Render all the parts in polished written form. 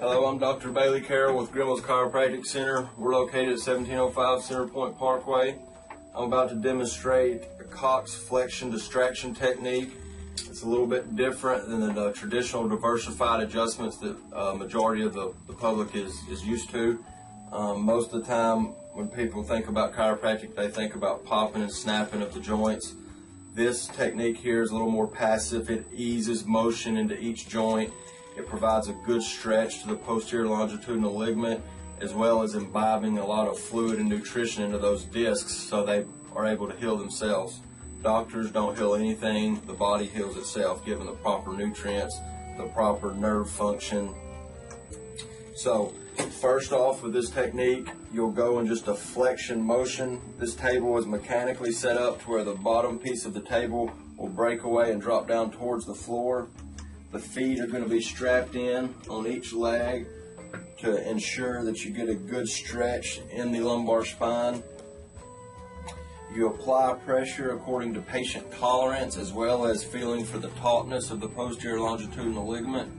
Hello, I'm Dr. Bailey Carroll with Gremmels Chiropractic Center. We're located at 1705 Center Point Parkway. I'm about to demonstrate a Cox Flexion Distraction Technique. It's a little bit different than the traditional diversified adjustments that majority of the public is used to. Most of the time when people think about chiropractic, they think about popping and snapping of the joints. This technique here is a little more passive. It eases motion into each joint. It provides a good stretch to the posterior longitudinal ligament, as well as imbibing a lot of fluid and nutrition into those discs so they are able to heal themselves. Doctors don't heal anything. The body heals itself, given the proper nutrients, the proper nerve function. So first off with this technique, you'll go in just a flexion motion. This table is mechanically set up to where the bottom piece of the table will break away and drop down towards the floor. The feet are going to be strapped in on each leg to ensure that you get a good stretch in the lumbar spine. You apply pressure according to patient tolerance, as well as feeling for the tautness of the posterior longitudinal ligament.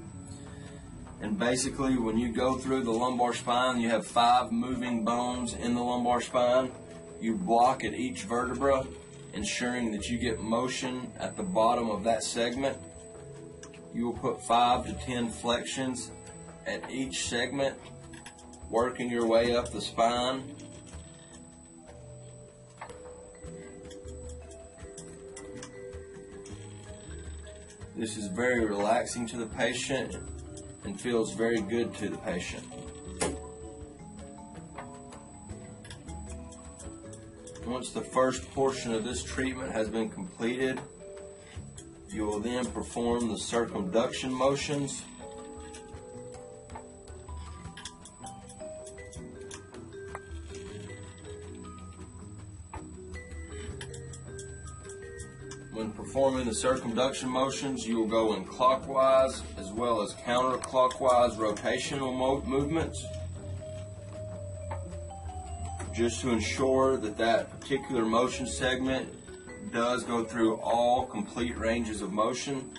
And basically, when you go through the lumbar spine, you have 5 moving bones in the lumbar spine. You block at each vertebra, ensuring that you get motion at the bottom of that segment. You will put 5 to 10 flexions at each segment, working your way up the spine. This is very relaxing to the patient and feels very good to the patient. Once the first portion of this treatment has been completed, you will then perform the circumduction motions. When performing the circumduction motions, you will go in clockwise as well as counterclockwise rotational movements, just to ensure that that particular motion segment does go through all complete ranges of motion.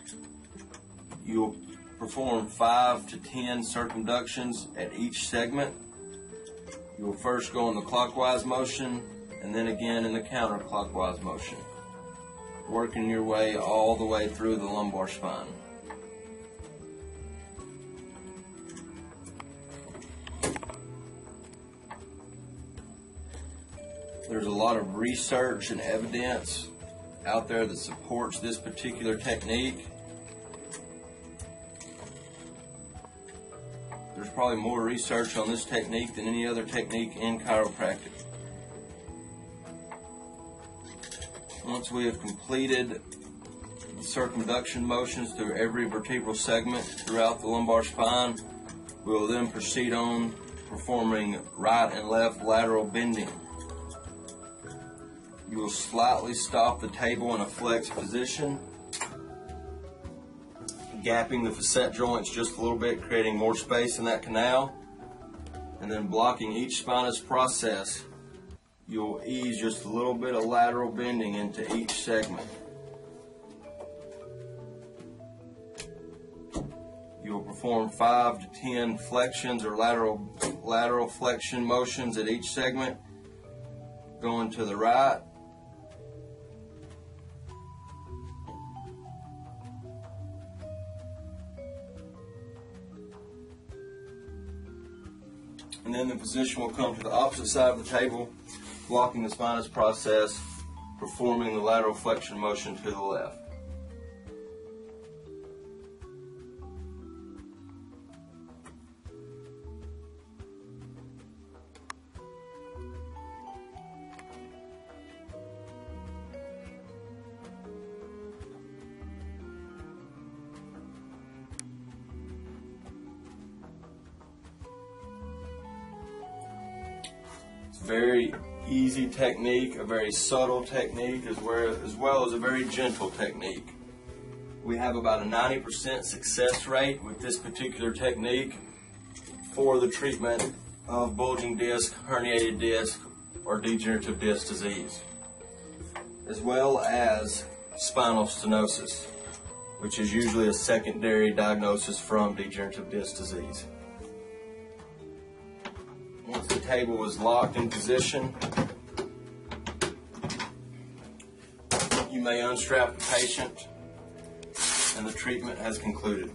You'll perform 5 to 10 circumductions at each segment. You will first go in the clockwise motion and then again in the counterclockwise motion, working your way all the way through the lumbar spine. There's a lot of research and evidence out there that supports this particular technique. There's probably more research on this technique than any other technique in chiropractic. Once we have completed the circumduction motions through every vertebral segment throughout the lumbar spine, we will then proceed on performing right and left lateral bending. You will slightly stop the table in a flexed position, gapping the facet joints just a little bit, creating more space in that canal, and then blocking each spinous process. You'll ease just a little bit of lateral bending into each segment. You'll perform 5 to 10 flexions or lateral flexion motions at each segment, going to the right, and then the physician will come to the opposite side of the table, blocking the spinous process, performing the lateral flexion motion to the left. Very easy technique, a very subtle technique, as well as a very gentle technique. We have about a 90% success rate with this particular technique for the treatment of bulging disc, herniated disc, or degenerative disc disease, as well as spinal stenosis, which is usually a secondary diagnosis from degenerative disc disease. Once the table is locked in position, you may unstrap the patient and the treatment has concluded.